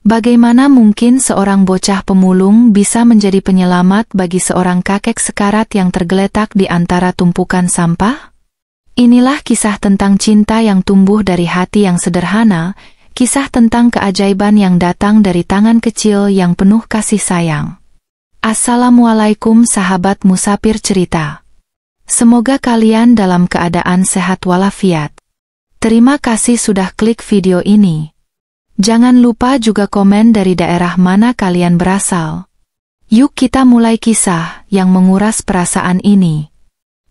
Bagaimana mungkin seorang bocah pemulung bisa menjadi penyelamat bagi seorang kakek sekarat yang tergeletak di antara tumpukan sampah? Inilah kisah tentang cinta yang tumbuh dari hati yang sederhana, kisah tentang keajaiban yang datang dari tangan kecil yang penuh kasih sayang. Assalamualaikum sahabat musafir cerita. Semoga kalian dalam keadaan sehat walafiat. Terima kasih sudah klik video ini. Jangan lupa juga komen dari daerah mana kalian berasal. Yuk kita mulai kisah yang menguras perasaan ini.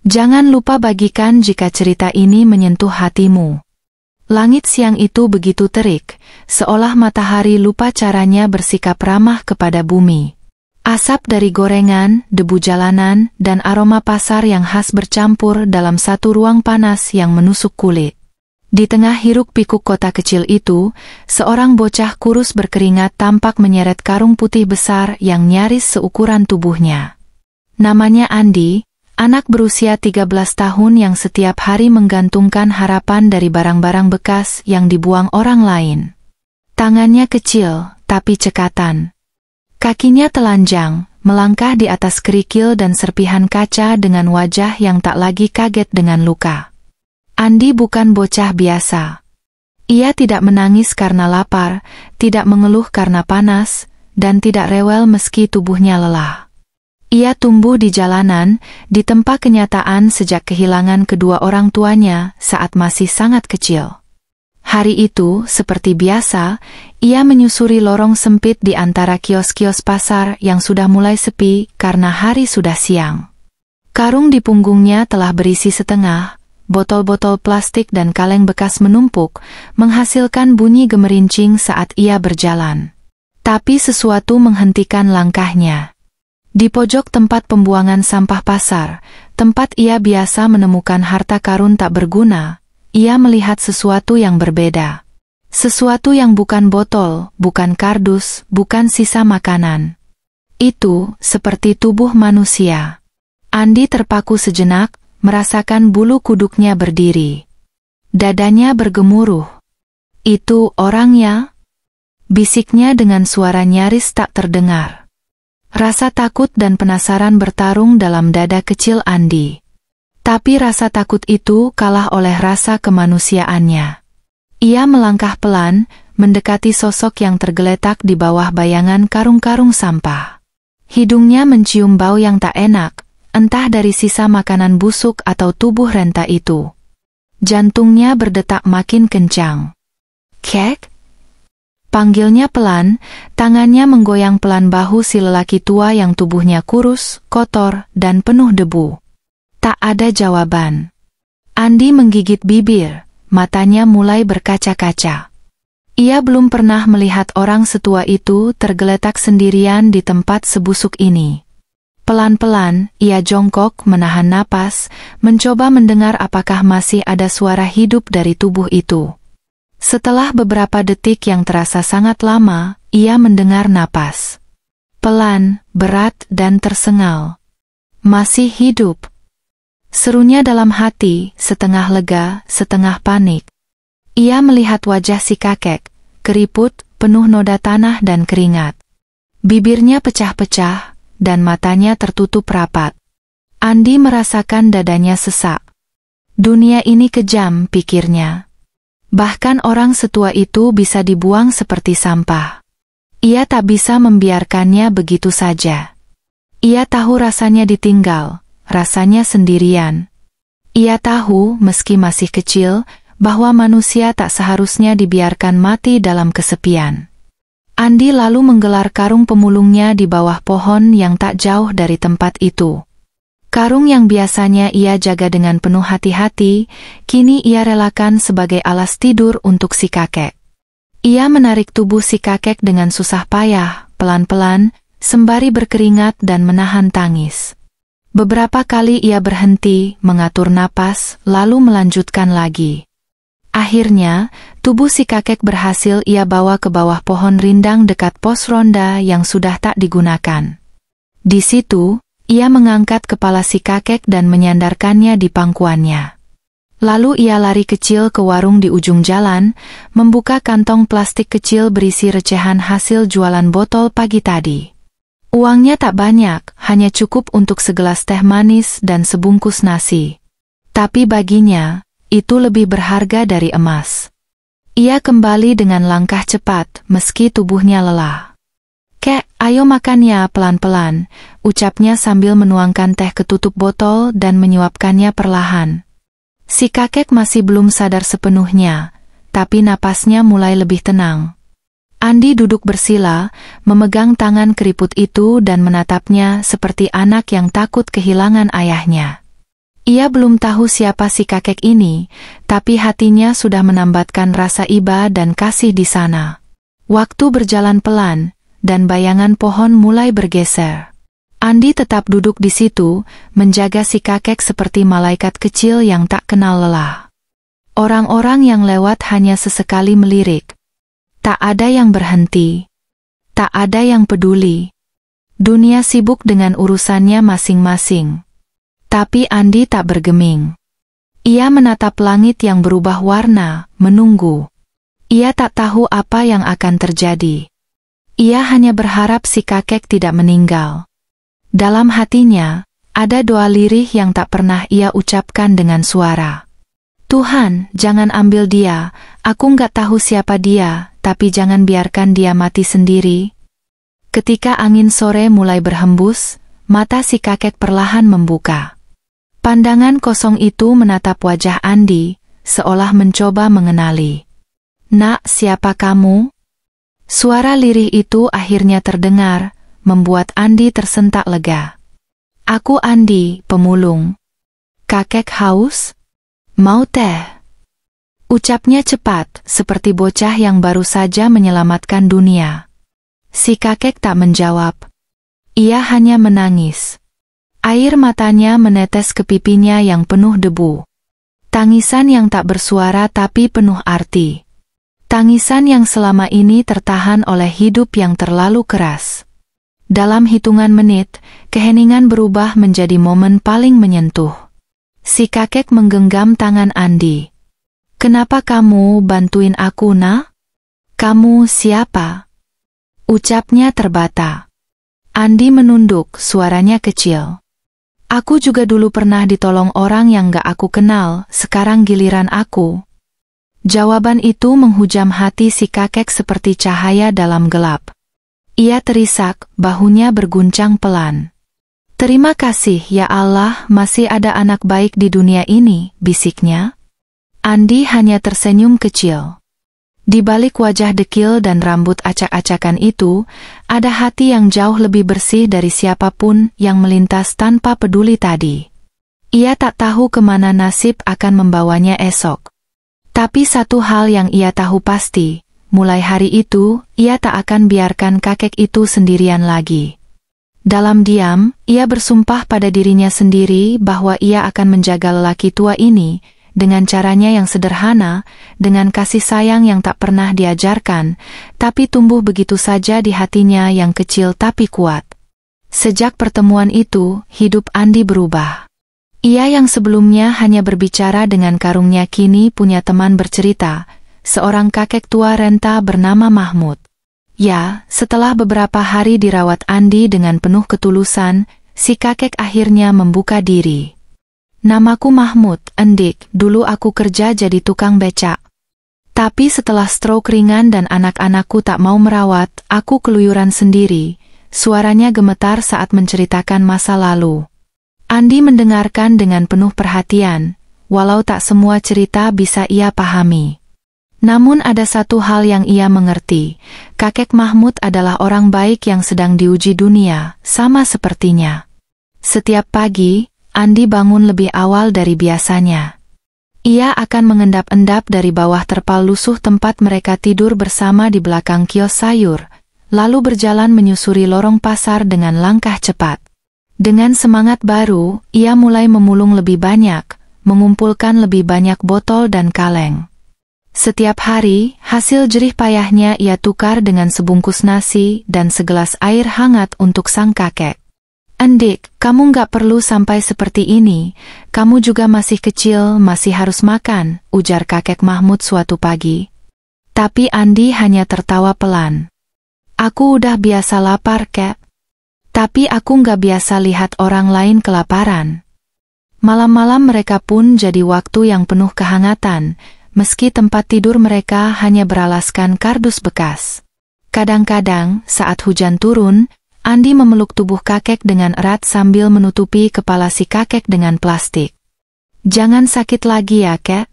Jangan lupa bagikan jika cerita ini menyentuh hatimu. Langit siang itu begitu terik, seolah matahari lupa caranya bersikap ramah kepada bumi. Asap dari gorengan, debu jalanan, dan aroma pasar yang khas bercampur dalam satu ruang panas yang menusuk kulit. Di tengah hiruk-pikuk kota kecil itu, seorang bocah kurus berkeringat tampak menyeret karung putih besar yang nyaris seukuran tubuhnya. Namanya Andi, anak berusia 13 tahun yang setiap hari menggantungkan harapan dari barang-barang bekas yang dibuang orang lain. Tangannya kecil, tapi cekatan. Kakinya telanjang, melangkah di atas kerikil dan serpihan kaca dengan wajah yang tak lagi kaget dengan luka. Andi bukan bocah biasa. Ia tidak menangis karena lapar, tidak mengeluh karena panas, dan tidak rewel meski tubuhnya lelah. Ia tumbuh di jalanan, di tempat kenyataan sejak kehilangan kedua orang tuanya saat masih sangat kecil. Hari itu, seperti biasa, ia menyusuri lorong sempit di antara kios-kios pasar yang sudah mulai sepi karena hari sudah siang. Karung di punggungnya telah berisi setengah, botol-botol plastik dan kaleng bekas menumpuk, menghasilkan bunyi gemerincing saat ia berjalan. Tapi sesuatu menghentikan langkahnya. Di pojok tempat pembuangan sampah pasar, tempat ia biasa menemukan harta karun tak berguna, ia melihat sesuatu yang berbeda. Sesuatu yang bukan botol, bukan kardus, bukan sisa makanan. Itu seperti tubuh manusia. Andi terpaku sejenak, merasakan bulu kuduknya berdiri. Dadanya bergemuruh. Itu orangnya? Bisiknya dengan suara nyaris tak terdengar. Rasa takut dan penasaran bertarung dalam dada kecil Andi. Tapi rasa takut itu kalah oleh rasa kemanusiaannya. Ia melangkah pelan, mendekati sosok yang tergeletak di bawah bayangan karung-karung sampah. Hidungnya mencium bau yang tak enak, entah dari sisa makanan busuk atau tubuh renta itu. Jantungnya berdetak makin kencang. "Kek?" Panggilnya pelan, tangannya menggoyang pelan bahu si lelaki tua yang tubuhnya kurus, kotor, dan penuh debu. Tak ada jawaban. Andi menggigit bibir, matanya mulai berkaca-kaca. Ia belum pernah melihat orang setua itu tergeletak sendirian di tempat sebusuk ini. Pelan-pelan, ia jongkok menahan napas, mencoba mendengar apakah masih ada suara hidup dari tubuh itu. Setelah beberapa detik yang terasa sangat lama, ia mendengar napas. Pelan, berat dan tersengal. "Masih hidup," serunya dalam hati, setengah lega, setengah panik. Ia melihat wajah si kakek, keriput, penuh noda tanah dan keringat. Bibirnya pecah-pecah, dan matanya tertutup rapat. Andi merasakan dadanya sesak. Dunia ini kejam, pikirnya. Bahkan orang setua itu bisa dibuang seperti sampah. Ia tak bisa membiarkannya begitu saja. Ia tahu rasanya ditinggal, rasanya sendirian. Ia tahu, meski masih kecil, bahwa manusia tak seharusnya dibiarkan mati dalam kesepian. Andi lalu menggelar karung pemulungnya di bawah pohon yang tak jauh dari tempat itu. Karung yang biasanya ia jaga dengan penuh hati-hati, kini ia relakan sebagai alas tidur untuk si kakek. Ia menarik tubuh si kakek dengan susah payah, pelan-pelan, sembari berkeringat dan menahan tangis. Beberapa kali ia berhenti, mengatur napas, lalu melanjutkan lagi. Akhirnya, tubuh si kakek berhasil ia bawa ke bawah pohon rindang dekat pos ronda yang sudah tak digunakan. Di situ, ia mengangkat kepala si kakek dan menyandarkannya di pangkuannya. Lalu ia lari kecil ke warung di ujung jalan, membuka kantong plastik kecil berisi recehan hasil jualan botol pagi tadi. Uangnya tak banyak, hanya cukup untuk segelas teh manis dan sebungkus nasi. Tapi baginya, itu lebih berharga dari emas. Ia kembali dengan langkah cepat, meski tubuhnya lelah. "Kek, ayo makan ya pelan-pelan," ucapnya sambil menuangkan teh ke tutup botol dan menyuapkannya perlahan. Si kakek masih belum sadar sepenuhnya, tapi napasnya mulai lebih tenang. Andi duduk bersila, memegang tangan keriput itu dan menatapnya seperti anak yang takut kehilangan ayahnya. Ia belum tahu siapa si kakek ini, tapi hatinya sudah menambatkan rasa iba dan kasih di sana. Waktu berjalan pelan, dan bayangan pohon mulai bergeser. Andi tetap duduk di situ, menjaga si kakek seperti malaikat kecil yang tak kenal lelah. Orang-orang yang lewat hanya sesekali melirik. Tak ada yang berhenti. Tak ada yang peduli. Dunia sibuk dengan urusannya masing-masing. Tapi Andi tak bergeming. Ia menatap langit yang berubah warna, menunggu. Ia tak tahu apa yang akan terjadi. Ia hanya berharap si kakek tidak meninggal. Dalam hatinya, ada doa lirih yang tak pernah ia ucapkan dengan suara. "Tuhan, jangan ambil dia, aku nggak tahu siapa dia, tapi jangan biarkan dia mati sendiri." Ketika angin sore mulai berhembus, mata si kakek perlahan membuka. Pandangan kosong itu menatap wajah Andi, seolah mencoba mengenali. "Nak, siapa kamu?" Suara lirih itu akhirnya terdengar, membuat Andi tersentak lega. "Aku Andi, pemulung." "Kakek haus? Mau teh?" Ucapnya cepat, seperti bocah yang baru saja menyelamatkan dunia. Si kakek tak menjawab. Ia hanya menangis. Air matanya menetes ke pipinya yang penuh debu. Tangisan yang tak bersuara tapi penuh arti. Tangisan yang selama ini tertahan oleh hidup yang terlalu keras. Dalam hitungan menit, keheningan berubah menjadi momen paling menyentuh. Si kakek menggenggam tangan Andi. "Kenapa kamu bantuin aku, nak? Kamu siapa?" Ucapnya terbata. Andi menunduk, suaranya kecil. "Aku juga dulu pernah ditolong orang yang gak aku kenal, sekarang giliran aku." Jawaban itu menghujam hati si kakek seperti cahaya dalam gelap. Ia terisak, bahunya berguncang pelan. "Terima kasih ya Allah, masih ada anak baik di dunia ini," bisiknya. Andi hanya tersenyum kecil. Di balik wajah dekil dan rambut acak-acakan itu, ada hati yang jauh lebih bersih dari siapapun yang melintas tanpa peduli tadi. Ia tak tahu kemana nasib akan membawanya esok. Tapi satu hal yang ia tahu pasti, mulai hari itu, ia tak akan biarkan kakek itu sendirian lagi. Dalam diam, ia bersumpah pada dirinya sendiri bahwa ia akan menjaga lelaki tua ini, dengan caranya yang sederhana, dengan kasih sayang yang tak pernah diajarkan, tapi tumbuh begitu saja di hatinya yang kecil tapi kuat. Sejak pertemuan itu, hidup Andi berubah. Ia yang sebelumnya hanya berbicara dengan karungnya kini punya teman bercerita, seorang kakek tua renta bernama Mahmud. Ya, setelah beberapa hari dirawat Andi dengan penuh ketulusan, si kakek akhirnya membuka diri. "Namaku Mahmud, Endik, dulu aku kerja jadi tukang becak. Tapi setelah stroke ringan dan anak-anakku tak mau merawat, aku keluyuran sendiri." Suaranya gemetar saat menceritakan masa lalu. Andi mendengarkan dengan penuh perhatian, walau tak semua cerita bisa ia pahami. Namun ada satu hal yang ia mengerti, kakek Mahmud adalah orang baik yang sedang diuji dunia, sama sepertinya. Setiap pagi, Andi bangun lebih awal dari biasanya. Ia akan mengendap-endap dari bawah terpal lusuh tempat mereka tidur bersama di belakang kios sayur, lalu berjalan menyusuri lorong pasar dengan langkah cepat. Dengan semangat baru, ia mulai memulung lebih banyak, mengumpulkan lebih banyak botol dan kaleng. Setiap hari, hasil jerih payahnya ia tukar dengan sebungkus nasi dan segelas air hangat untuk sang kakek. "Endik, kamu nggak perlu sampai seperti ini. Kamu juga masih kecil, masih harus makan," ujar kakek Mahmud suatu pagi. Tapi Andi hanya tertawa pelan. "Aku udah biasa lapar, Kek. Tapi aku nggak biasa lihat orang lain kelaparan." Malam-malam mereka pun jadi waktu yang penuh kehangatan, meski tempat tidur mereka hanya beralaskan kardus bekas. Kadang-kadang, saat hujan turun, Andi memeluk tubuh kakek dengan erat sambil menutupi kepala si kakek dengan plastik. "Jangan sakit lagi ya, Kek."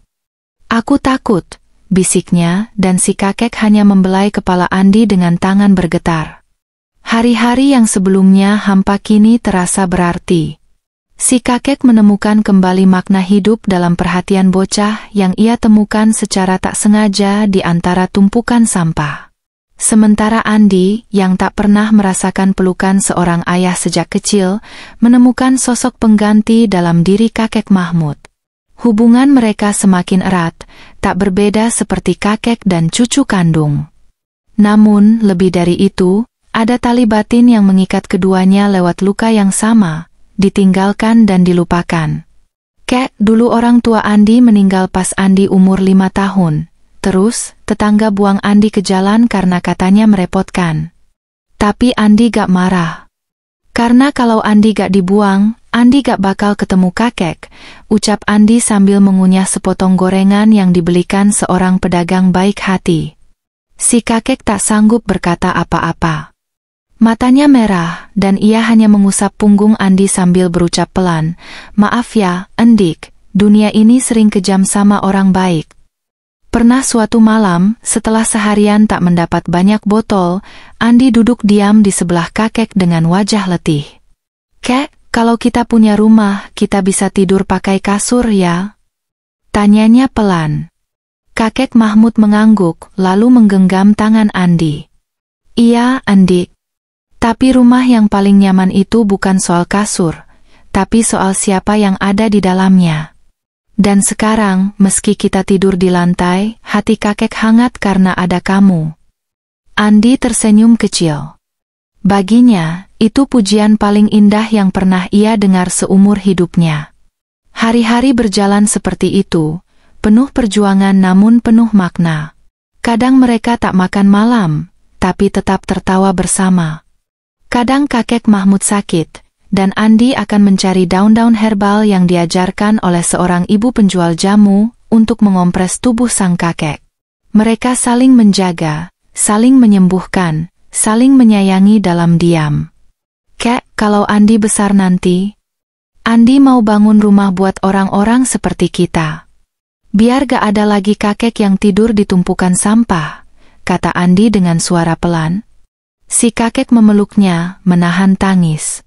"Aku takut," bisiknya, dan si kakek hanya membelai kepala Andi dengan tangan bergetar. Hari-hari yang sebelumnya hampa kini terasa berarti. Si kakek menemukan kembali makna hidup dalam perhatian bocah yang ia temukan secara tak sengaja di antara tumpukan sampah. Sementara Andi, yang tak pernah merasakan pelukan seorang ayah sejak kecil, menemukan sosok pengganti dalam diri kakek Mahmud. Hubungan mereka semakin erat, tak berbeda seperti kakek dan cucu kandung. Namun, lebih dari itu, ada tali batin yang mengikat keduanya lewat luka yang sama, ditinggalkan dan dilupakan. "Kek, dulu orang tua Andi meninggal pas Andi umur 5 tahun. Terus, tetangga buang Andi ke jalan karena katanya merepotkan. Tapi Andi gak marah. Karena kalau Andi gak dibuang, Andi gak bakal ketemu kakek," ucap Andi sambil mengunyah sepotong gorengan yang dibelikan seorang pedagang baik hati. Si kakek tak sanggup berkata apa-apa. Matanya merah, dan ia hanya mengusap punggung Andi sambil berucap pelan, "Maaf ya, Endik, dunia ini sering kejam sama orang baik." Pernah suatu malam, setelah seharian tak mendapat banyak botol, Andi duduk diam di sebelah kakek dengan wajah letih. "Kek, kalau kita punya rumah, kita bisa tidur pakai kasur ya?" tanyanya pelan. Kakek Mahmud mengangguk, lalu menggenggam tangan Andi. "Iya, Endik. Tapi rumah yang paling nyaman itu bukan soal kasur, tapi soal siapa yang ada di dalamnya. Dan sekarang, meski kita tidur di lantai, hati kakek hangat karena ada kamu." Andi tersenyum kecil. Baginya, itu pujian paling indah yang pernah ia dengar seumur hidupnya. Hari-hari berjalan seperti itu, penuh perjuangan namun penuh makna. Kadang mereka tak makan malam, tapi tetap tertawa bersama. Kadang kakek Mahmud sakit, dan Andi akan mencari daun-daun herbal yang diajarkan oleh seorang ibu penjual jamu untuk mengompres tubuh sang kakek. Mereka saling menjaga, saling menyembuhkan, saling menyayangi dalam diam. "Kek, kalau Andi besar nanti, Andi mau bangun rumah buat orang-orang seperti kita. Biar gak ada lagi kakek yang tidur di tumpukan sampah," kata Andi dengan suara pelan. Si kakek memeluknya, menahan tangis.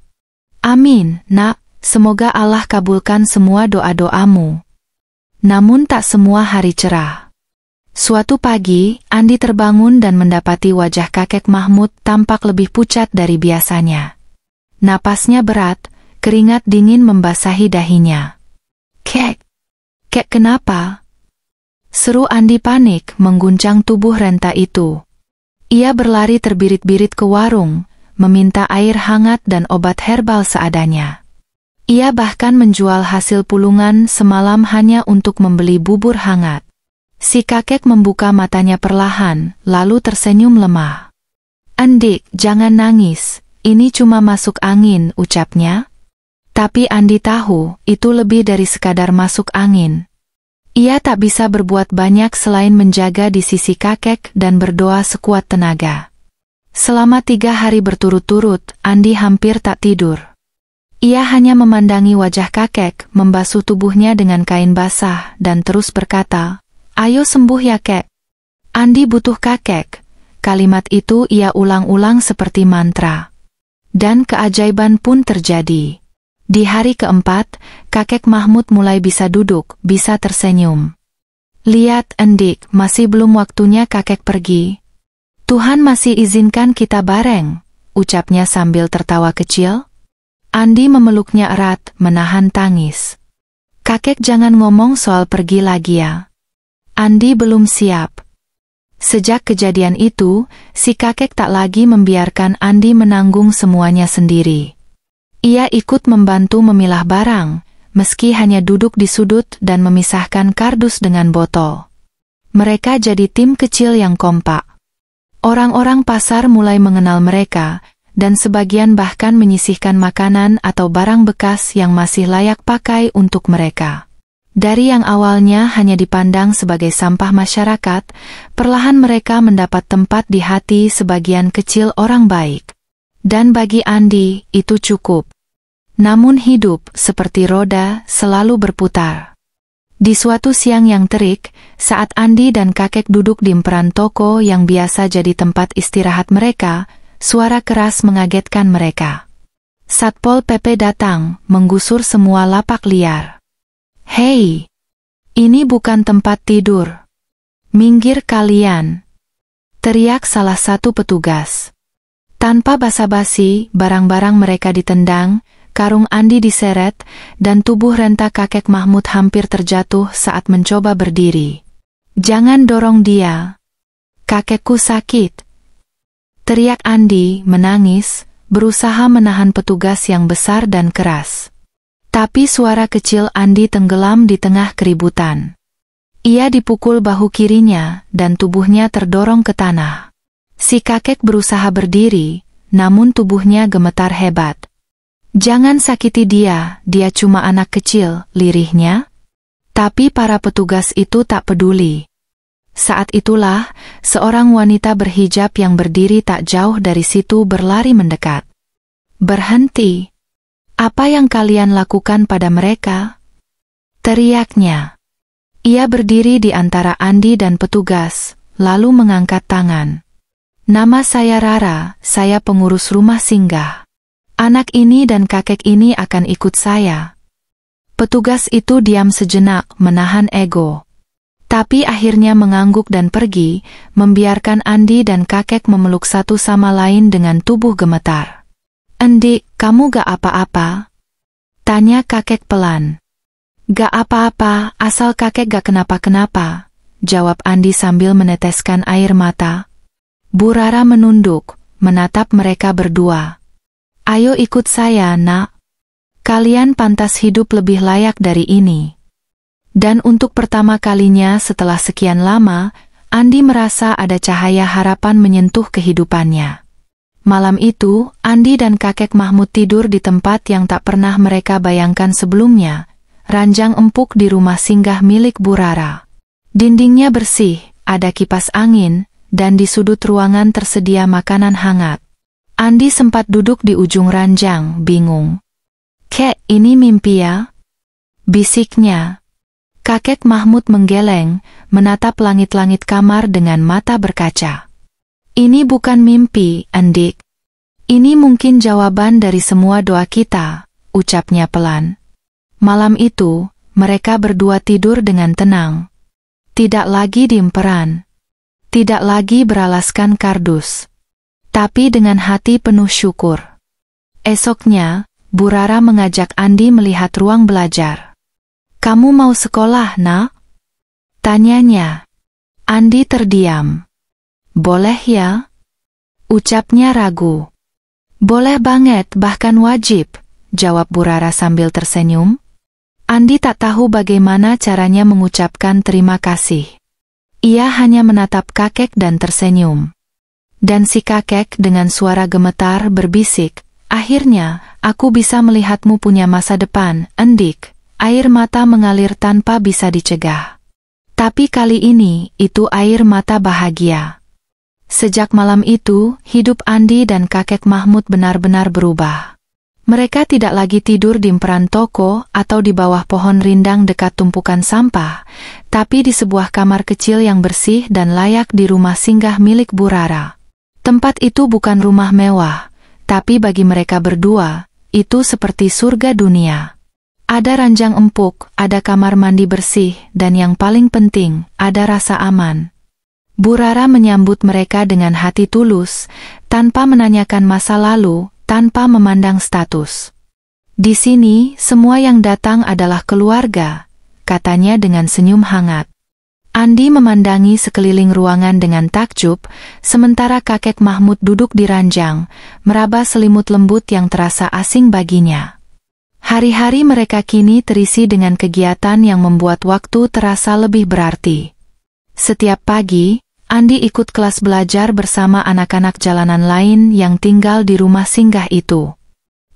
"Amin, Nak, semoga Allah kabulkan semua doa-doamu." Namun tak semua hari cerah. Suatu pagi, Andi terbangun dan mendapati wajah kakek Mahmud tampak lebih pucat dari biasanya. Napasnya berat, keringat dingin membasahi dahinya. "Kek, kenapa?" seru Andi panik mengguncang tubuh renta itu. Ia berlari terbirit-birit ke warung, meminta air hangat dan obat herbal seadanya. Ia bahkan menjual hasil pulungan semalam hanya untuk membeli bubur hangat. Si kakek membuka matanya perlahan, lalu tersenyum lemah. "Endik, jangan nangis, ini cuma masuk angin," ucapnya. Tapi Andi tahu, itu lebih dari sekadar masuk angin. Ia tak bisa berbuat banyak selain menjaga di sisi kakek dan berdoa sekuat tenaga. Selama 3 hari berturut-turut, Andi hampir tak tidur. Ia hanya memandangi wajah kakek, membasuh tubuhnya dengan kain basah, dan terus berkata, "Ayo sembuh ya, Kek. Andi butuh kakek." Kalimat itu ia ulang-ulang seperti mantra. Dan keajaiban pun terjadi. Di hari keempat, kakek Mahmud mulai bisa duduk, bisa tersenyum. "Lihat, Endik, masih belum waktunya kakek pergi. Tuhan masih izinkan kita bareng," ucapnya sambil tertawa kecil. Andi memeluknya erat, menahan tangis. "Kakek jangan ngomong soal pergi lagi ya." Andi belum siap. Sejak kejadian itu, si kakek tak lagi membiarkan Andi menanggung semuanya sendiri. Ia ikut membantu memilah barang, meski hanya duduk di sudut dan memisahkan kardus dengan botol. Mereka jadi tim kecil yang kompak. Orang-orang pasar mulai mengenal mereka, dan sebagian bahkan menyisihkan makanan atau barang bekas yang masih layak pakai untuk mereka. Dari yang awalnya hanya dipandang sebagai sampah masyarakat, perlahan mereka mendapat tempat di hati sebagian kecil orang baik. Dan bagi Andi, itu cukup. Namun hidup, seperti roda, selalu berputar. Di suatu siang yang terik, saat Andi dan kakek duduk di emperan toko yang biasa jadi tempat istirahat mereka, suara keras mengagetkan mereka. Satpol PP datang, menggusur semua lapak liar. "Hei, ini bukan tempat tidur. Minggir kalian!" teriak salah satu petugas. Tanpa basa-basi, barang-barang mereka ditendang, karung Andi diseret, dan tubuh renta kakek Mahmud hampir terjatuh saat mencoba berdiri. "Jangan dorong dia. Kakekku sakit!" teriak Andi, menangis, berusaha menahan petugas yang besar dan keras. Tapi suara kecil Andi tenggelam di tengah keributan. Ia dipukul bahu kirinya, dan tubuhnya terdorong ke tanah. Si kakek berusaha berdiri, namun tubuhnya gemetar hebat. "Jangan sakiti dia cuma anak kecil," lirihnya. Tapi para petugas itu tak peduli. Saat itulah, seorang wanita berhijab yang berdiri tak jauh dari situ berlari mendekat. "Berhenti! Apa yang kalian lakukan pada mereka?" teriaknya. Ia berdiri di antara Andi dan petugas, lalu mengangkat tangan. "Nama saya Rara, saya pengurus rumah singgah. Anak ini dan kakek ini akan ikut saya." Petugas itu diam sejenak, menahan ego. Tapi akhirnya mengangguk dan pergi, membiarkan Andi dan kakek memeluk satu sama lain dengan tubuh gemetar. "Andi, kamu gak apa-apa?" tanya kakek pelan. "Gak apa-apa, asal kakek gak kenapa-kenapa," jawab Andi sambil meneteskan air mata. Bu Rara menunduk, menatap mereka berdua. "Ayo ikut saya, nak. Kalian pantas hidup lebih layak dari ini." Dan untuk pertama kalinya setelah sekian lama, Andi merasa ada cahaya harapan menyentuh kehidupannya. Malam itu, Andi dan kakek Mahmud tidur di tempat yang tak pernah mereka bayangkan sebelumnya, ranjang empuk di rumah singgah milik Bu Rara. Dindingnya bersih, ada kipas angin, dan di sudut ruangan tersedia makanan hangat. Andi sempat duduk di ujung ranjang, bingung. "Kek, ini mimpi ya?" bisiknya. Kakek Mahmud menggeleng, menatap langit-langit kamar dengan mata berkaca. "Ini bukan mimpi, Andik. Ini mungkin jawaban dari semua doa kita," ucapnya pelan. Malam itu, mereka berdua tidur dengan tenang. Tidak lagi di emperan. Tidak lagi beralaskan kardus. Tapi dengan hati penuh syukur. Esoknya, Bu Rara mengajak Andi melihat ruang belajar. "Kamu mau sekolah, nak?" tanyanya. Andi terdiam. "Boleh ya?" ucapnya ragu. "Boleh banget, bahkan wajib," jawab Bu Rara sambil tersenyum. Andi tak tahu bagaimana caranya mengucapkan terima kasih. Ia hanya menatap kakek dan tersenyum. Dan si kakek dengan suara gemetar berbisik, "Akhirnya, aku bisa melihatmu punya masa depan, Andik." Air mata mengalir tanpa bisa dicegah. Tapi kali ini, itu air mata bahagia. Sejak malam itu, hidup Andi dan kakek Mahmud benar-benar berubah. Mereka tidak lagi tidur di emperan toko atau di bawah pohon rindang dekat tumpukan sampah, tapi di sebuah kamar kecil yang bersih dan layak di rumah singgah milik Bu Rara. Tempat itu bukan rumah mewah, tapi bagi mereka berdua, itu seperti surga dunia. Ada ranjang empuk, ada kamar mandi bersih, dan yang paling penting, ada rasa aman. Bu Rara menyambut mereka dengan hati tulus, tanpa menanyakan masa lalu, tanpa memandang status. "Di sini, semua yang datang adalah keluarga," katanya dengan senyum hangat. Andi memandangi sekeliling ruangan dengan takjub, sementara kakek Mahmud duduk di ranjang, meraba selimut lembut yang terasa asing baginya. Hari-hari mereka kini terisi dengan kegiatan yang membuat waktu terasa lebih berarti. Setiap pagi, Andi ikut kelas belajar bersama anak-anak jalanan lain yang tinggal di rumah singgah itu.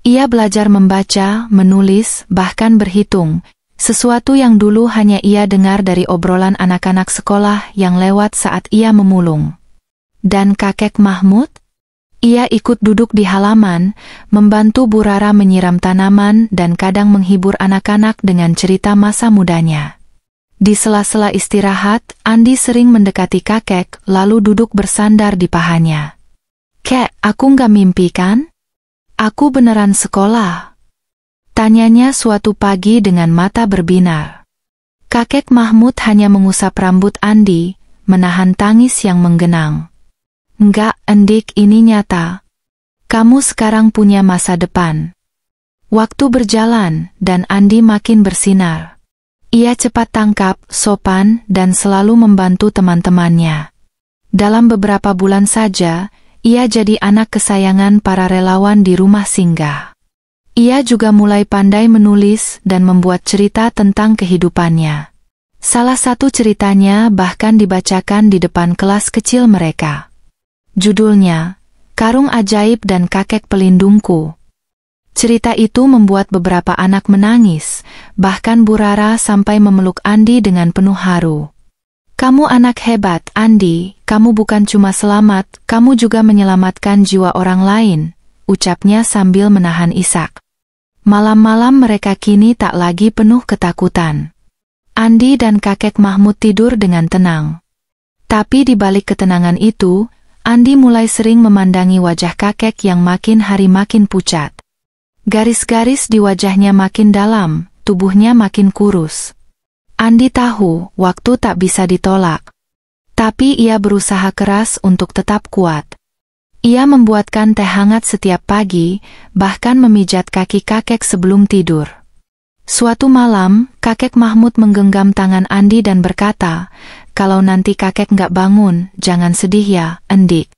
Ia belajar membaca, menulis, bahkan berhitung, sesuatu yang dulu hanya ia dengar dari obrolan anak-anak sekolah yang lewat saat ia memulung. Dan kakek Mahmud? Ia ikut duduk di halaman, membantu Bu Rara menyiram tanaman dan kadang menghibur anak-anak dengan cerita masa mudanya. Di sela-sela istirahat, Andi sering mendekati kakek lalu duduk bersandar di pahanya. "Kek, aku nggak mimpi kan? Aku beneran sekolah?" Tanyanya suatu pagi dengan mata berbinar. Kakek Mahmud hanya mengusap rambut Andi, menahan tangis yang menggenang. "Enggak, Endik, ini nyata. Kamu sekarang punya masa depan." Waktu berjalan, dan Andi makin bersinar. Ia cepat tangkap, sopan, dan selalu membantu teman-temannya. Dalam beberapa bulan saja, ia jadi anak kesayangan para relawan di rumah singgah. Ia juga mulai pandai menulis dan membuat cerita tentang kehidupannya. Salah satu ceritanya bahkan dibacakan di depan kelas kecil mereka. Judulnya, Karung Ajaib dan Kakek Pelindungku. Cerita itu membuat beberapa anak menangis, bahkan Bu Rara sampai memeluk Andi dengan penuh haru. "Kamu anak hebat, Andi, kamu bukan cuma selamat, kamu juga menyelamatkan jiwa orang lain," ucapnya sambil menahan isak. Malam-malam mereka kini tak lagi penuh ketakutan. Andi dan kakek Mahmud tidur dengan tenang. Tapi di balik ketenangan itu, Andi mulai sering memandangi wajah kakek yang makin hari makin pucat. Garis-garis di wajahnya makin dalam, tubuhnya makin kurus. Andi tahu waktu tak bisa ditolak. Tapi ia berusaha keras untuk tetap kuat. Ia membuatkan teh hangat setiap pagi, bahkan memijat kaki kakek sebelum tidur. Suatu malam, kakek Mahmud menggenggam tangan Andi dan berkata, "Kalau nanti kakek nggak bangun, jangan sedih ya, Endik.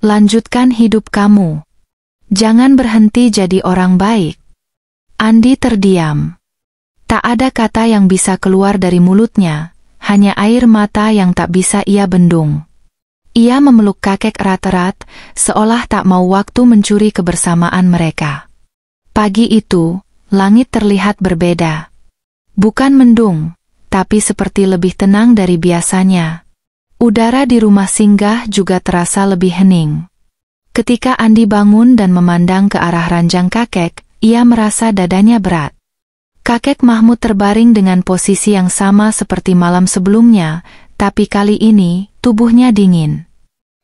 Lanjutkan hidup kamu. Jangan berhenti jadi orang baik." Andi terdiam. Tak ada kata yang bisa keluar dari mulutnya, hanya air mata yang tak bisa ia bendung. Ia memeluk kakek erat-erat, seolah tak mau waktu mencuri kebersamaan mereka. Pagi itu, langit terlihat berbeda. Bukan mendung, tapi seperti lebih tenang dari biasanya. Udara di rumah singgah juga terasa lebih hening. Ketika Andi bangun dan memandang ke arah ranjang kakek, ia merasa dadanya berat. Kakek Mahmud terbaring dengan posisi yang sama seperti malam sebelumnya, tapi kali ini, tubuhnya dingin.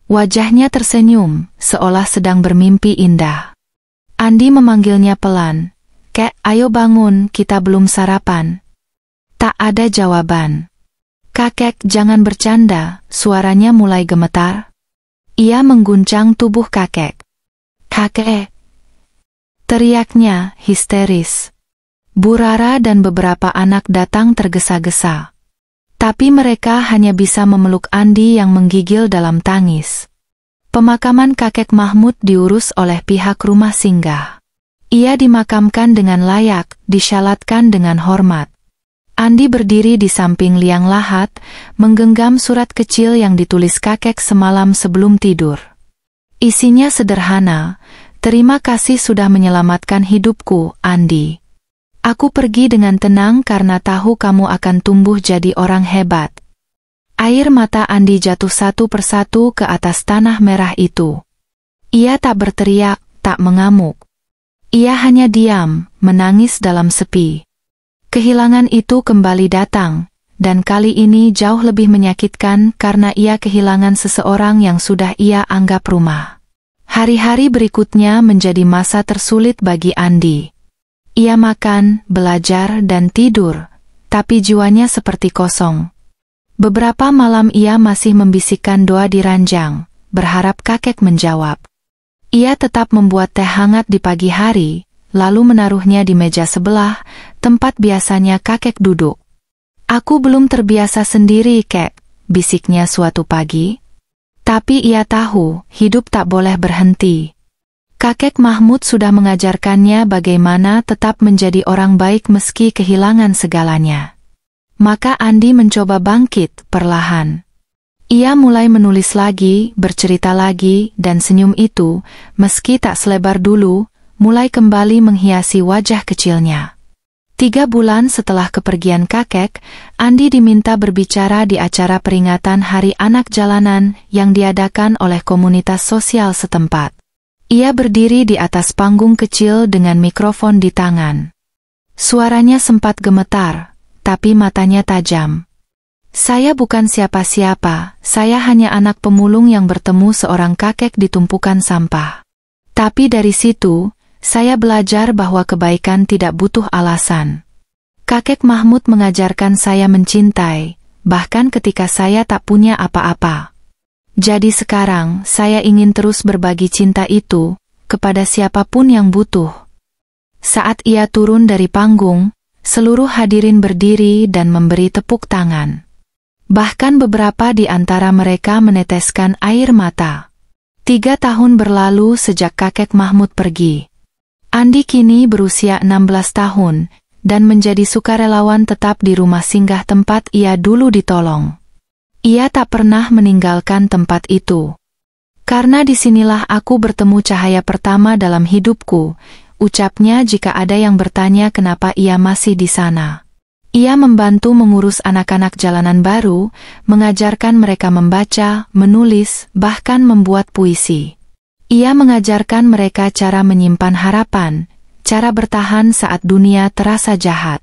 Wajahnya tersenyum, seolah sedang bermimpi indah. Andi memanggilnya pelan, "Kek, ayo bangun, kita belum sarapan." Tak ada jawaban. "Kakek, jangan bercanda," suaranya mulai gemetar. Ia mengguncang tubuh kakek. "Kakek!" teriaknya, histeris. Bu Rara dan beberapa anak datang tergesa-gesa. Tapi mereka hanya bisa memeluk Andi yang menggigil dalam tangis. Pemakaman kakek Mahmud diurus oleh pihak rumah singgah. Ia dimakamkan dengan layak, disyalatkan dengan hormat. Andi berdiri di samping liang lahat, menggenggam surat kecil yang ditulis kakek semalam sebelum tidur. Isinya sederhana, "Terima kasih sudah menyelamatkan hidupku, Andi. Aku pergi dengan tenang karena tahu kamu akan tumbuh jadi orang hebat." Air mata Andi jatuh satu persatu ke atas tanah merah itu. Ia tak berteriak, tak mengamuk. Ia hanya diam, menangis dalam sepi. Kehilangan itu kembali datang, dan kali ini jauh lebih menyakitkan karena ia kehilangan seseorang yang sudah ia anggap rumah. Hari-hari berikutnya menjadi masa tersulit bagi Andi. Ia makan, belajar, dan tidur, tapi jiwanya seperti kosong. Beberapa malam ia masih membisikkan doa di ranjang, berharap kakek menjawab. Ia tetap membuat teh hangat di pagi hari, lalu menaruhnya di meja sebelah, tempat biasanya kakek duduk. Aku belum terbiasa sendiri, Kek, bisiknya suatu pagi. Tapi ia tahu, hidup tak boleh berhenti. Kakek Mahmud sudah mengajarkannya bagaimana tetap menjadi orang baik meski kehilangan segalanya. Maka Andi mencoba bangkit perlahan. Ia mulai menulis lagi, bercerita lagi, dan senyum itu, meski tak selebar dulu, mulai kembali menghiasi wajah kecilnya. 3 bulan setelah kepergian kakek, Andi diminta berbicara di acara peringatan Hari Anak Jalanan yang diadakan oleh komunitas sosial setempat. Ia berdiri di atas panggung kecil dengan mikrofon di tangan. Suaranya sempat gemetar, tapi matanya tajam. Saya bukan siapa-siapa, saya hanya anak pemulung yang bertemu seorang kakek di tumpukan sampah. Tapi dari situ, saya belajar bahwa kebaikan tidak butuh alasan. Kakek Mahmud mengajarkan saya mencintai, bahkan ketika saya tak punya apa-apa. Jadi sekarang, saya ingin terus berbagi cinta itu, kepada siapapun yang butuh. Saat ia turun dari panggung, seluruh hadirin berdiri dan memberi tepuk tangan. Bahkan beberapa di antara mereka meneteskan air mata. 3 tahun berlalu sejak kakek Mahmud pergi. Andi kini berusia 16 tahun, dan menjadi sukarelawan tetap di rumah singgah tempat ia dulu ditolong. Ia tak pernah meninggalkan tempat itu. Karena disinilah aku bertemu cahaya pertama dalam hidupku, ucapnya jika ada yang bertanya kenapa ia masih di sana. Ia membantu mengurus anak-anak jalanan baru, mengajarkan mereka membaca, menulis, bahkan membuat puisi. Ia mengajarkan mereka cara menyimpan harapan, cara bertahan saat dunia terasa jahat.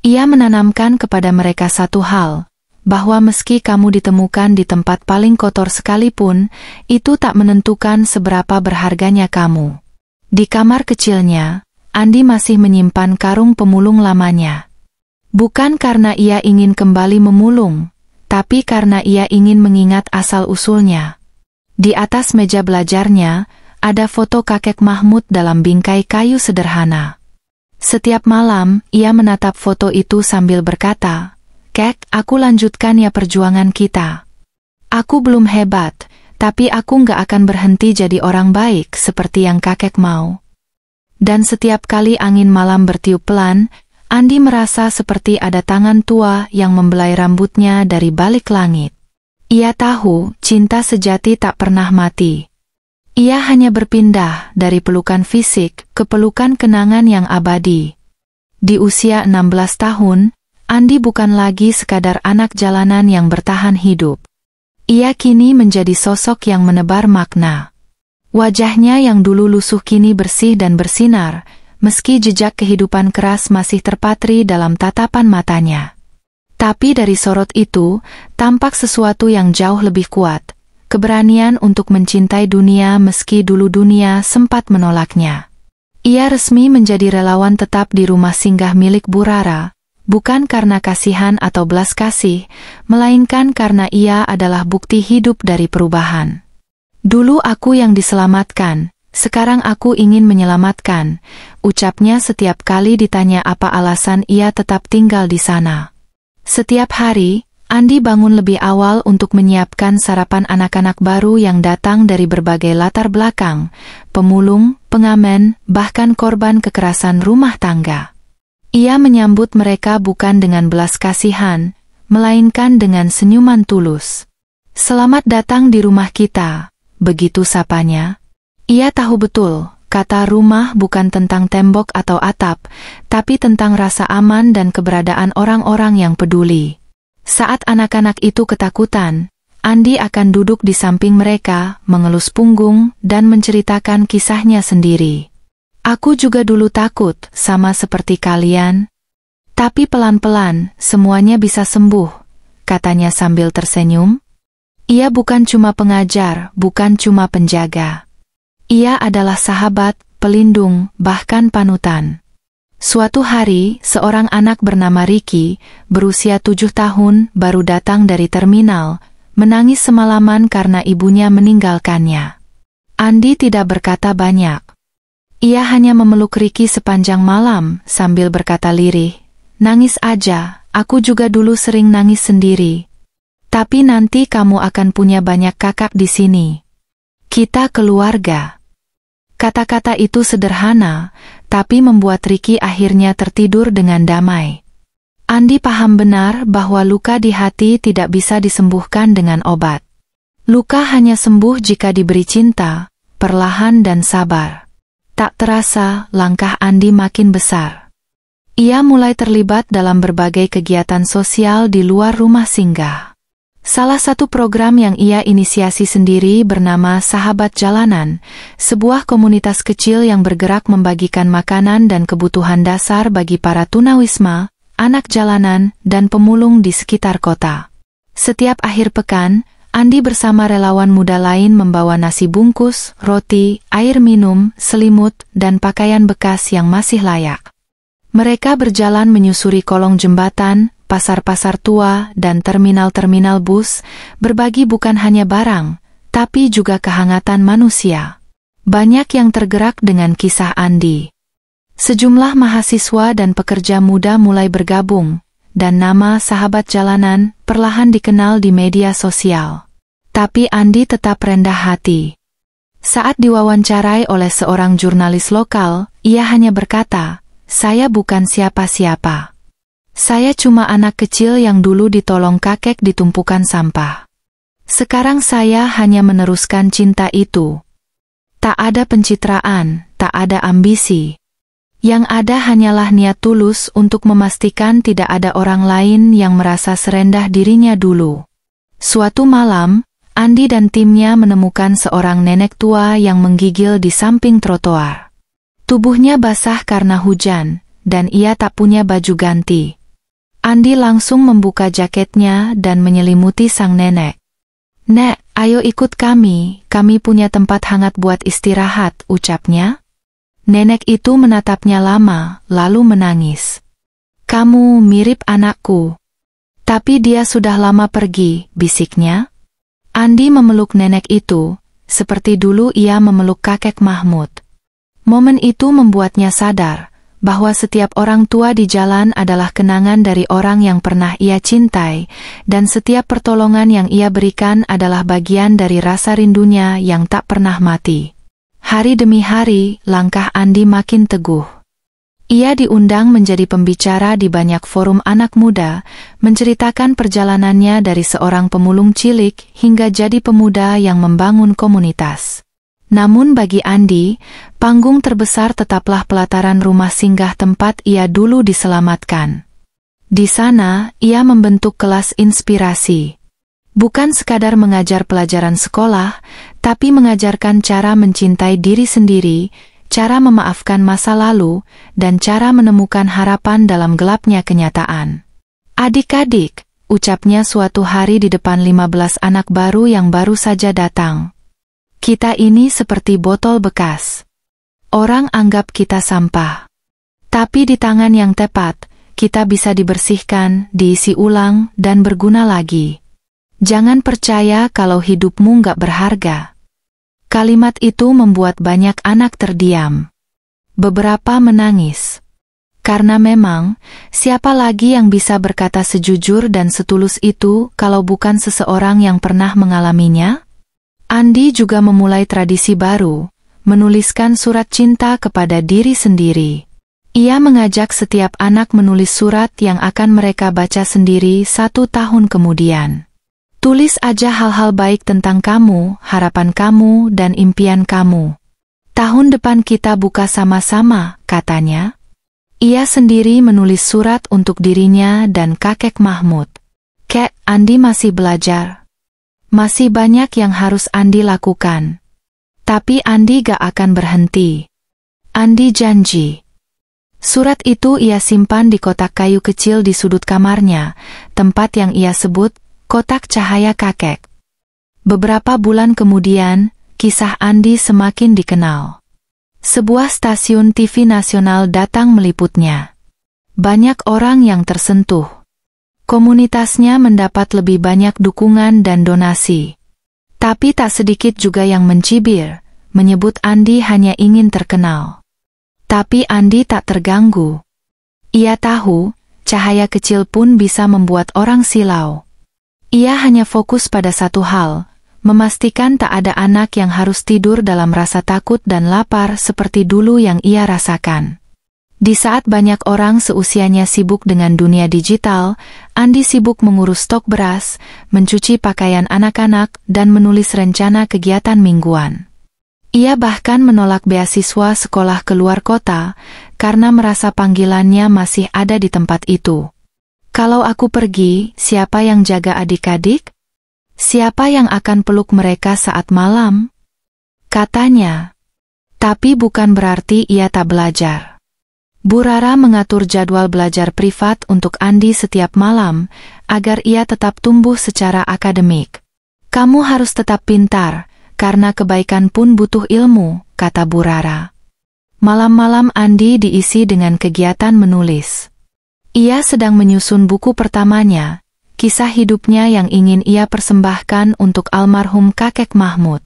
Ia menanamkan kepada mereka satu hal, bahwa meski kamu ditemukan di tempat paling kotor sekalipun, itu tak menentukan seberapa berharganya kamu. Di kamar kecilnya, Andi masih menyimpan karung pemulung lamanya. Bukan karena ia ingin kembali memulung, tapi karena ia ingin mengingat asal-usulnya. Di atas meja belajarnya, ada foto kakek Mahmud dalam bingkai kayu sederhana. Setiap malam, ia menatap foto itu sambil berkata, "Kek, aku lanjutkan ya perjuangan kita. Aku belum hebat, tapi aku nggak akan berhenti jadi orang baik seperti yang kakek mau." Dan setiap kali angin malam bertiup pelan, Andi merasa seperti ada tangan tua yang membelai rambutnya dari balik langit. Ia tahu cinta sejati tak pernah mati. Ia hanya berpindah dari pelukan fisik ke pelukan kenangan yang abadi. Di usia 16 tahun, Andi bukan lagi sekadar anak jalanan yang bertahan hidup. Ia kini menjadi sosok yang menebar makna. Wajahnya yang dulu lusuh kini bersih dan bersinar, meski jejak kehidupan keras masih terpatri dalam tatapan matanya. Tapi dari sorot itu, tampak sesuatu yang jauh lebih kuat, keberanian untuk mencintai dunia meski dulu dunia sempat menolaknya. Ia resmi menjadi relawan tetap di rumah singgah milik Bu Rara, bukan karena kasihan atau belas kasih, melainkan karena ia adalah bukti hidup dari perubahan. Dulu aku yang diselamatkan, sekarang aku ingin menyelamatkan, ucapnya setiap kali ditanya apa alasan ia tetap tinggal di sana. Setiap hari, Andi bangun lebih awal untuk menyiapkan sarapan anak-anak baru yang datang dari berbagai latar belakang, pemulung, pengamen, bahkan korban kekerasan rumah tangga. Ia menyambut mereka bukan dengan belas kasihan, melainkan dengan senyuman tulus. "Selamat datang di rumah kita," begitu sapanya. Ia tahu betul, kata rumah bukan tentang tembok atau atap, tapi tentang rasa aman dan keberadaan orang-orang yang peduli. Saat anak-anak itu ketakutan, Andi akan duduk di samping mereka, mengelus punggung, dan menceritakan kisahnya sendiri. "Aku juga dulu takut, sama seperti kalian. Tapi pelan-pelan, semuanya bisa sembuh," katanya sambil tersenyum. Ia bukan cuma pengajar, bukan cuma penjaga. Ia adalah sahabat, pelindung, bahkan panutan. Suatu hari, seorang anak bernama Ricky, berusia 7 tahun, baru datang dari terminal, menangis semalaman karena ibunya meninggalkannya. Andi tidak berkata banyak. Ia hanya memeluk Ricky sepanjang malam, sambil berkata lirih, "Nangis aja, aku juga dulu sering nangis sendiri. Tapi nanti kamu akan punya banyak kakak di sini. Kita keluarga. Kata-kata itu sederhana, tapi membuat Ricky akhirnya tertidur dengan damai. Andi paham benar bahwa luka di hati tidak bisa disembuhkan dengan obat. Luka hanya sembuh jika diberi cinta, perlahan dan sabar. Tak terasa, langkah Andi makin besar. Ia mulai terlibat dalam berbagai kegiatan sosial di luar rumah singgah. Salah satu program yang ia inisiasi sendiri bernama Sahabat Jalanan, sebuah komunitas kecil yang bergerak membagikan makanan dan kebutuhan dasar bagi para tunawisma, anak jalanan, dan pemulung di sekitar kota. Setiap akhir pekan, Andi bersama relawan muda lain membawa nasi bungkus, roti, air minum, selimut, dan pakaian bekas yang masih layak. Mereka berjalan menyusuri kolong jembatan, pasar-pasar tua, dan terminal-terminal bus, berbagi bukan hanya barang, tapi juga kehangatan manusia. Banyak yang tergerak dengan kisah Andi. Sejumlah mahasiswa dan pekerja muda mulai bergabung, dan nama Sahabat Jalanan perlahan dikenal di media sosial. Tapi Andi tetap rendah hati. Saat diwawancarai oleh seorang jurnalis lokal, ia hanya berkata, "Saya bukan siapa-siapa. Saya cuma anak kecil yang dulu ditolong kakek di tumpukan sampah. Sekarang saya hanya meneruskan cinta itu. Tak ada pencitraan, tak ada ambisi. Yang ada hanyalah niat tulus untuk memastikan tidak ada orang lain yang merasa serendah dirinya dulu." Suatu malam, Andi dan timnya menemukan seorang nenek tua yang menggigil di samping trotoar. Tubuhnya basah karena hujan, dan ia tak punya baju ganti. Andi langsung membuka jaketnya dan menyelimuti sang nenek. "Nek, ayo ikut kami punya tempat hangat buat istirahat," ucapnya. Nenek itu menatapnya lama, lalu menangis. "Kamu mirip anakku." "Tapi dia sudah lama pergi," bisiknya. Andi memeluk nenek itu, seperti dulu ia memeluk kakek Mahmud. Momen itu membuatnya sadar bahwa setiap orang tua di jalan adalah kenangan dari orang yang pernah ia cintai, dan setiap pertolongan yang ia berikan adalah bagian dari rasa rindunya yang tak pernah mati. Hari demi hari, langkah Andi makin teguh. Ia diundang menjadi pembicara di banyak forum anak muda, menceritakan perjalanannya dari seorang pemulung cilik hingga jadi pemuda yang membangun komunitas. Namun bagi Andi, panggung terbesar tetaplah pelataran rumah singgah tempat ia dulu diselamatkan. Di sana, ia membentuk kelas inspirasi. Bukan sekadar mengajar pelajaran sekolah, tapi mengajarkan cara mencintai diri sendiri, cara memaafkan masa lalu, dan cara menemukan harapan dalam gelapnya kenyataan. "Adik-adik," ucapnya suatu hari di depan 15 anak baru yang baru saja datang. "Kita ini seperti botol bekas. Orang anggap kita sampah. Tapi di tangan yang tepat, kita bisa dibersihkan, diisi ulang, dan berguna lagi. Jangan percaya kalau hidupmu nggak berharga." Kalimat itu membuat banyak anak terdiam. Beberapa menangis. Karena memang, siapa lagi yang bisa berkata sejujur dan setulus itu kalau bukan seseorang yang pernah mengalaminya? Andi juga memulai tradisi baru, menuliskan surat cinta kepada diri sendiri. Ia mengajak setiap anak menulis surat yang akan mereka baca sendiri 1 tahun kemudian. "Tulis aja hal-hal baik tentang kamu, harapan kamu, dan impian kamu. Tahun depan kita buka sama-sama," katanya. Ia sendiri menulis surat untuk dirinya dan kakek Mahmud. "Kek, Andi masih belajar. Masih banyak yang harus Andi lakukan. Tapi Andi gak akan berhenti. Andi janji." Surat itu ia simpan di kotak kayu kecil di sudut kamarnya, tempat yang ia sebut kotak cahaya kakek. Beberapa bulan kemudian, kisah Andi semakin dikenal. Sebuah stasiun TV nasional datang meliputnya. Banyak orang yang tersentuh. Komunitasnya mendapat lebih banyak dukungan dan donasi. Tapi tak sedikit juga yang mencibir, menyebut Andi hanya ingin terkenal. Tapi Andi tak terganggu. Ia tahu, cahaya kecil pun bisa membuat orang silau. Ia hanya fokus pada satu hal, memastikan tak ada anak yang harus tidur dalam rasa takut dan lapar seperti dulu yang ia rasakan. Di saat banyak orang seusianya sibuk dengan dunia digital, Andi sibuk mengurus stok beras, mencuci pakaian anak-anak, dan menulis rencana kegiatan mingguan. Ia bahkan menolak beasiswa sekolah ke luar kota, karena merasa panggilannya masih ada di tempat itu. Kalau aku pergi, siapa yang jaga adik-adik? Siapa yang akan peluk mereka saat malam? Katanya. Tapi bukan berarti ia tak belajar. Bu Rara mengatur jadwal belajar privat untuk Andi setiap malam, agar ia tetap tumbuh secara akademik. Kamu harus tetap pintar, karena kebaikan pun butuh ilmu, kata Bu Rara. Malam-malam Andi diisi dengan kegiatan menulis. Ia sedang menyusun buku pertamanya, kisah hidupnya yang ingin ia persembahkan untuk almarhum kakek Mahmud.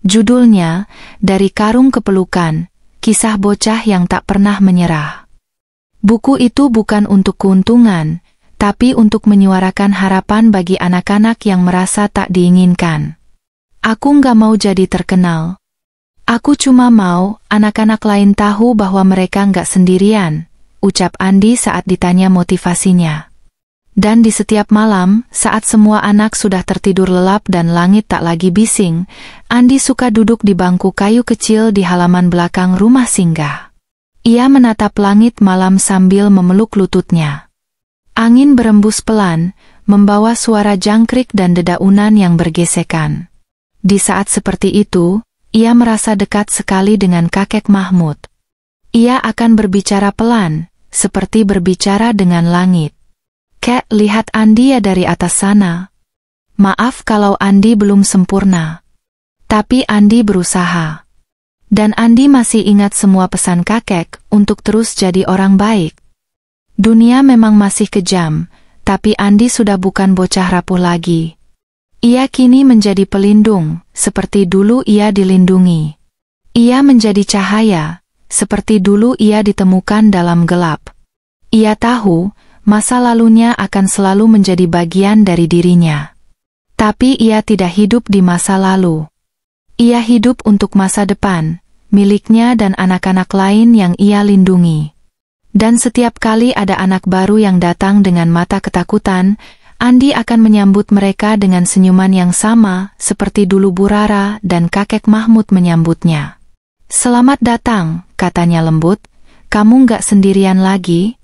Judulnya, Dari Karung ke Pelukan, Kisah Bocah yang Tak Pernah Menyerah. Buku itu bukan untuk keuntungan, tapi untuk menyuarakan harapan bagi anak-anak yang merasa tak diinginkan. Aku nggak mau jadi terkenal. Aku cuma mau anak-anak lain tahu bahwa mereka nggak sendirian, ucap Andi saat ditanya motivasinya. Dan di setiap malam, saat semua anak sudah tertidur lelap dan langit tak lagi bising, Andi suka duduk di bangku kayu kecil di halaman belakang rumah singgah. Ia menatap langit malam sambil memeluk lututnya. Angin berembus pelan, membawa suara jangkrik dan dedaunan yang bergesekan. Di saat seperti itu, ia merasa dekat sekali dengan kakek Mahmud. Ia akan berbicara pelan, seperti berbicara dengan langit. Kek, lihat Andi ya dari atas sana. Maaf kalau Andi belum sempurna. Tapi Andi berusaha. Dan Andi masih ingat semua pesan kakek untuk terus jadi orang baik. Dunia memang masih kejam, tapi Andi sudah bukan bocah rapuh lagi. Ia kini menjadi pelindung, seperti dulu ia dilindungi. Ia menjadi cahaya, seperti dulu ia ditemukan dalam gelap. Ia tahu, masa lalunya akan selalu menjadi bagian dari dirinya. Tapi ia tidak hidup di masa lalu. Ia hidup untuk masa depan, miliknya dan anak-anak lain yang ia lindungi. Dan setiap kali ada anak baru yang datang dengan mata ketakutan, Andi akan menyambut mereka dengan senyuman yang sama, seperti dulu Bu Rara dan kakek Mahmud menyambutnya. Selamat datang, katanya lembut, kamu nggak sendirian lagi.